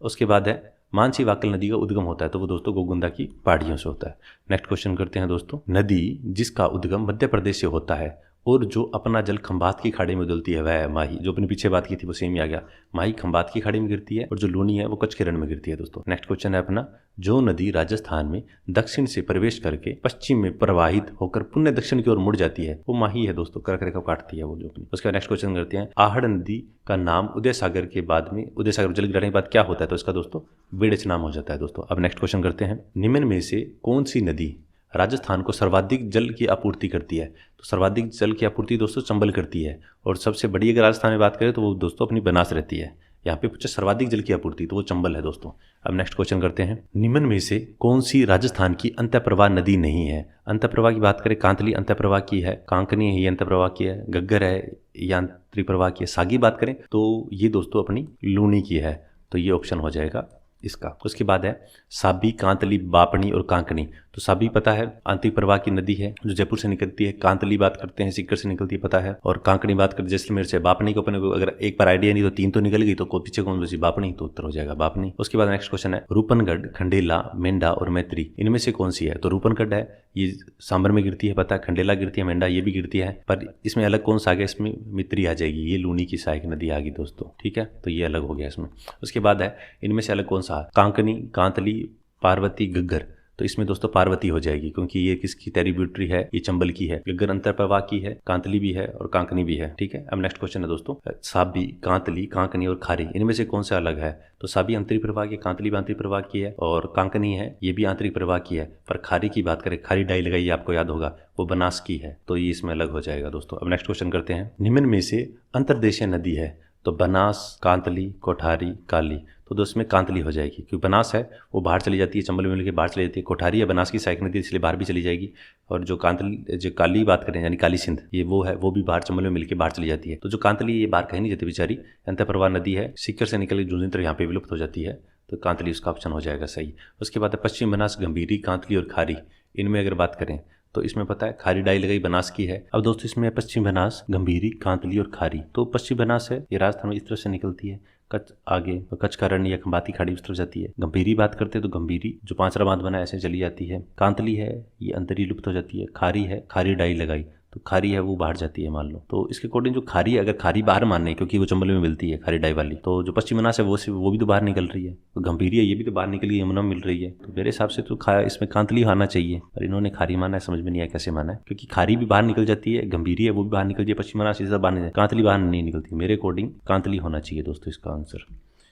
उसके बाद है, मानसी वाकल नदी का उद्गम होता है, तो वो दोस्तों गोगुंदा की पहाड़ियों से होता है। नेक्स्ट क्वेश्चन करते हैं दोस्तों, नदी जिसका उद्गम मध्य प्रदेश से होता है और जो अपना जल खंबात की खाड़ी में उदलती है वह है माही। जो अपने पीछे बात की थी वो सेम ही आ गया, माही खंबात की खाड़ी में गिरती है और जो लूनी है वो कच्छ के रण में गिरती है दोस्तों। नेक्स्ट क्वेश्चन है अपना, जो नदी राजस्थान में दक्षिण से प्रवेश करके पश्चिम में प्रवाहित होकर पुण्य दक्षिण की ओर मुड़ जाती है, वो माही है दोस्तों, कर्क रेखा काटती है वो जो अपनी। उसके बाद नेक्स्ट क्वेश्चन करते हैं, आहड़ नदी का नाम उदय सागर के बाद में, उदय सागर जल गिराने के बाद क्या होता है? तो इसका दोस्तों बेड़च नाम हो जाता है दोस्तों। अब नेक्स्ट क्वेश्चन करते हैं, निम्न में से कौन सी नदी राजस्थान को सर्वाधिक जल की आपूर्ति करती है? तो सर्वाधिक जल की आपूर्ति दोस्तों चंबल करती है, और सबसे बड़ी अगर राजस्थान में बात करें तो वो दोस्तों अपनी बनास रहती है। यहाँ पे पूछे सर्वाधिक जल की आपूर्ति, तो वो चंबल है दोस्तों। अब नेक्स्ट क्वेश्चन करते हैं, निम्न में से कौन सी राजस्थान की अंतःप्रवाह नदी नहीं है? अंतःप्रवाह की बात करें, कांतली अंतःप्रवाह की है, कांकनी है ये अंतःप्रवाह की है, गग्गर है ये अंतःप्रवाह की है, सागी बात करें तो ये दोस्तों अपनी लूनी की है, तो ये ऑप्शन हो जाएगा इसका। उसके बाद है साबी, कांतली, बापणी और कांकनी। तो साबी पता है आंतरिक प्रवाह की नदी है जो जयपुर से निकलती है, कांतली बात करते हैं सीकर से निकलती है पता है, और कांकनी बात करते जैसलमेर से। बापणी को अपने अगर एक बार आइडिया नहीं तो 3 तो निकल गई, तो पीछे कौन सी बापणी, तो उत्तर हो जाएगा बापणी। उसके बाद नेक्स्ट क्वेश्चन है, रूपनगढ़, खंडेला, मेंढा और मैत्री इनमें से कौन सी है? तो रूपनगढ़ है ये सांबर में गिरती है पता है, खंडेला गिरती है, मेंढा ये भी गिरती है, पर इसमें अलग कौन सा आ गया? इसमें मित्री आ जाएगी, ये लूनी की सहायक नदी आ गई दोस्तों, ठीक है, तो ये अलग हो गया इसमें। उसके बाद है इनमें से अलग कौन सा? कांकनी, कांतली, पार्वती, गग्गर। तो इसमें दोस्तों पार्वती हो जाएगी, क्योंकि ये किसकी टेरिब्यूटरी है? ये चंबल की है। गग्गर अंतरप्रवाह की है, कांतली भी है और कांकनी भी है, ठीक है। अब नेक्स्ट क्वेश्चन है दोस्तों, साबी, कांतली, कांकनी और खारी इनमें से कौन सा अलग है? तो साबी आंतरिक प्रवाह की, कांतली भी आंतरिक प्रवाह की है, और कांकनी है ये भी आंतरिक प्रवाह की है, पर खारी की बात करें, खारी डाई लगाई आपको याद होगा, वो बनास की है, तो ये इसमें अलग हो जाएगा दोस्तों। अब नेक्स्ट क्वेश्चन करते हैं, निम्न में से अंतर्देशीय नदी है? तो बनास, कांतली, कोठारी, काली। तो दोस्तों में कांतली हो जाएगी, क्योंकि बनास है वो बाहर चली जाती है, चंबल में मिलकर बाहर चली जाती है। कोठारी है बनास की सहायक नदी, इसलिए बाहर भी चली जाएगी। और जो कांतली, जो काली बात करें यानी काली सिंध, ये वो है, वो भी बाहर चंबल में मिलकर बाहर चली जाती है। तो जो कांतली ये बाहर कहीं नहीं जाती बेचारी, अंतःप्रवाह नदी है, सीकर से निकल के जूंजिंतर यहाँ पे विलुप्त हो जाती है, तो कांतली उसका ऑप्शन हो जाएगा सही। उसके बाद है पश्चिम बनास, गंभीरी, कांतली और खारी। इनमें अगर बात करें तो इसमें पता है खारी डाई लगाई बनास की है। अब दोस्तों इसमें पश्चिम बनास, गंभीरी, कांतली और खारी। तो पश्चिम बनास है ये राजस्थान में इस तरह से निकलती है, कच्छ आगे तो कच्छ का रण या खंबाती खाड़ी उस तरफ जाती है। गंभीरी बात करते हैं तो गंभीरी जो पांचरा बांध बना ऐसे चली जाती है। कांतली है ये अंतरी लुप्त हो जाती है। खारी है, खारी डाई लगाई तो खारी है वो बाहर जाती है मान लो। तो इसके अकॉर्डिंग जो खारी है, अगर खारी बाहर मानने क्योंकि वो चंबल में मिलती है खारी डाई वाली, तो जो पश्चिम बनास है वो भी तो बाहर निकल रही है। तो गंभीरी है ये भी तो बाहर निकली, यमुना में मिल रही है। तो मेरे हिसाब से तो इसमें कांतली आना चाहिए, पर इन्होंने खारी माना है, समझ में नहीं आया कैसे माना है, क्योंकि खारी भी बाहर निकल जाती है, गंभीरी है वो भी बाहर निकल जाती है, पश्चिम बनास इसे बाहर नहीं, कांतली बाहर नहीं निकलती। मेरे अकॉर्डिंग कांतली होना चाहिए दोस्तों इसका आंसर।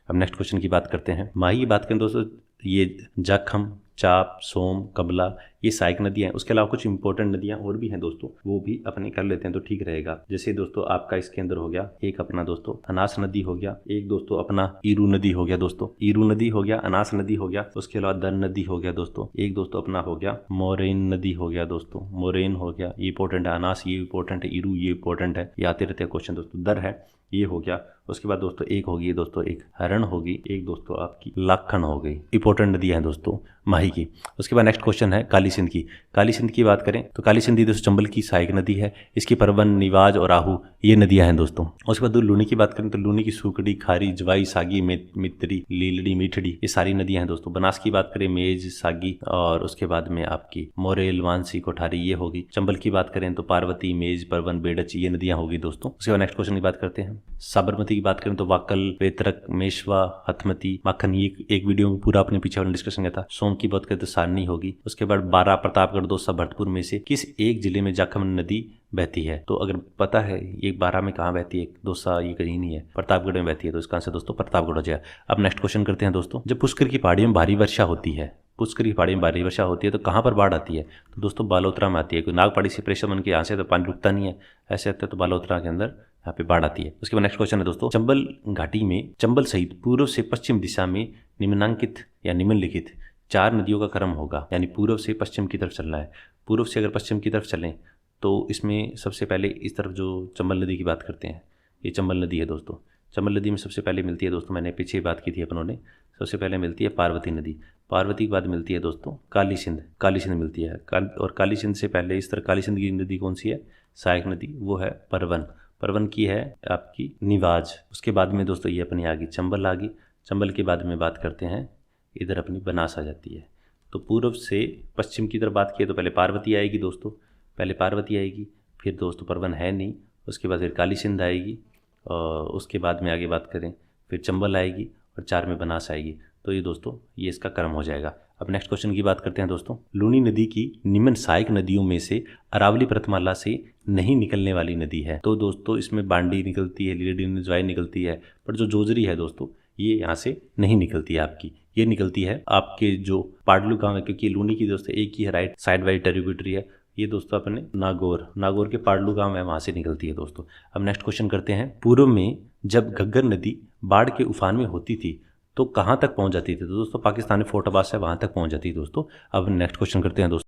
अब नेक्स्ट क्वेश्चन की बात करते हैं। माही की बात करें दोस्तों, ये जाखम, चाप, सोम, कबला ये सहायक नदियां हैं। उसके अलावा कुछ इंपॉर्टेंट नदियां और भी हैं दोस्तों, वो भी अपने कर लेते हैं तो ठीक रहेगा। जैसे दोस्तों आपका इसके अंदर हो गया एक अपना दोस्तों अनास नदी हो गया, एक दोस्तों अपना ईरू नदी हो गया दोस्तों, ईरू नदी हो गया, अनास नदी हो गया, उसके अलावा दर नदी हो गया दोस्तों, एक दोस्तों अपना हो गया मोरेन नदी हो गया दोस्तों, मोरेन हो गया, ये इंपॉर्टेंट है। अनास ये इंपॉर्टेंट है, ईरू ये इंपॉर्टेंट है, ये आते रहते हैं क्वेश्चन दोस्तों। दर है ये हो गया। उसके बाद दोस्तों एक होगी दोस्तों एक हरण होगी, एक दोस्तों आपकी लाखन हो गई। इंपॉर्टेंट नदियां हैं दोस्तों माही की। उसके बाद नेक्स्ट क्वेश्चन है काली सिंध की। काली सिंध की बात करें तो काली सिंध दोस्तों चंबल की सहायक नदी है। इसकी परवन, निवाज और आहू ये नदियां हैं दोस्तों। उसके बाद लूनी की बात करें तो लूनी की सूकड़ी, खारी, जवाई, सागी, मित्री, लीलड़ी, मीठड़ी ये सारी नदियां हैं दोस्तों। बनास की बात करें मेज, सागी और उसके बाद में आपकी मोरेल, वांसी, कोठारी ये होगी। चंबल की बात करें तो पार्वती, मेज, परवन, बेड़च ये नदियां होगी दोस्तों। उसके बाद नेक्स्ट क्वेश्चन की बात करते हैं। साबरमती की बात करें तो वाकल, वेतरक, मेशवा, हथमती, माखन ये एक वीडियो में पूरा अपने पीछे वाला डिस्कशन किया था। सोम की बात करें तो सारनी होगी। उसके बाद बारा, प्रतापगढ़, दौसा, भरतपुर में से किस एक जिले में जाखम नदी बहती है? तो अगर पता है ये बारा में कहाँ बहती है, दौसा ये कहीं नहीं है, प्रतापगढ़ में बहती है, तो इसका आंसर दोस्तों प्रतापगढ़ हो जाएगा। अब नेक्स्ट क्वेश्चन करते हैं दोस्तों। जब पुष्कर की पहाड़ियों में भारी वर्षा होती है, पुष्कर की पहाड़ी में भारी वर्षा होती है तो कहाँ पर बाढ़ आती है? तो दोस्तों बालोतरा में आती है, क्योंकि नागपाड़ी से प्रेशर बन के यहाँ से तो पानी रुकता नहीं है, ऐसे आता है तो बालोतरा के अंदर यहाँ पे बाढ़ आती है। उसके बाद नेक्स्ट क्वेश्चन है दोस्तों, चंबल घाटी में चंबल सहित पूर्व से पश्चिम दिशा में निम्नांकित या निम्नलिखित 4 नदियों का क्रम होगा, यानी पूर्व से पश्चिम की तरफ चलना है। पूर्व से अगर पश्चिम की तरफ चलें तो इसमें सबसे पहले इस तरफ जो चंबल नदी की बात करते हैं, ये चंबल नदी है दोस्तों। चंबल नदी में सबसे पहले मिलती है दोस्तों, मैंने पीछे बात की थी अपनों ने, सबसे पहले मिलती है पार्वती नदी। पार्वती के बाद मिलती है दोस्तों काली सिंध, काली सिंध मिलती है। और काली सिंध से पहले इस तरह काली सिंध की नदी कौन सी है? सहायक नदी, वो है परवन। परवन की है आपकी निवाज। उसके बाद में दोस्तों ये अपनी आ गई चंबल आ गई। चंबल के बाद में बात करते हैं इधर अपनी बनास आ जाती है। तो पूर्व से पश्चिम की तरफ बात की तो पहले पार्वती आएगी दोस्तों, पहले पार्वती आएगी, फिर दोस्तों परवन है नहीं, उसके बाद फिर काली सिंध आएगी, और उसके बाद में आगे बात करें फिर चंबल आएगी और 4 में बनास आएगी। तो ये दोस्तों ये इसका क्रम हो जाएगा। अब नेक्स्ट क्वेश्चन की बात करते हैं दोस्तों। लूनी नदी की निम्न सहायक नदियों में से अरावली पर्वतमाला से नहीं निकलने वाली नदी है? तो दोस्तों इसमें बांडी निकलती है, लीलाडी निजवाई निकलती है, पर जो जोजरी है दोस्तों ये यहाँ से नहीं निकलती है आपकी, ये निकलती है आपके जो पाडलू गांव है, क्योंकि लूनी की दोस्तों एक ही है राइट साइड वाइड ट्रिब्यूटरी है, ये दोस्तों अपने नागौर के पाडलू गांव है, वहां से निकलती है दोस्तों। अब नेक्स्ट क्वेश्चन करते हैं। पूर्व में जब घग्गर नदी बाढ़ के उफान में होती थी तो कहाँ तक पहुंच जाती थी? तो दोस्तों पाकिस्तानी फोर्ट अब्बास है वहां तक पहुंच जाती है दोस्तों। अब नेक्स्ट क्वेश्चन करते हैं दोस्तों।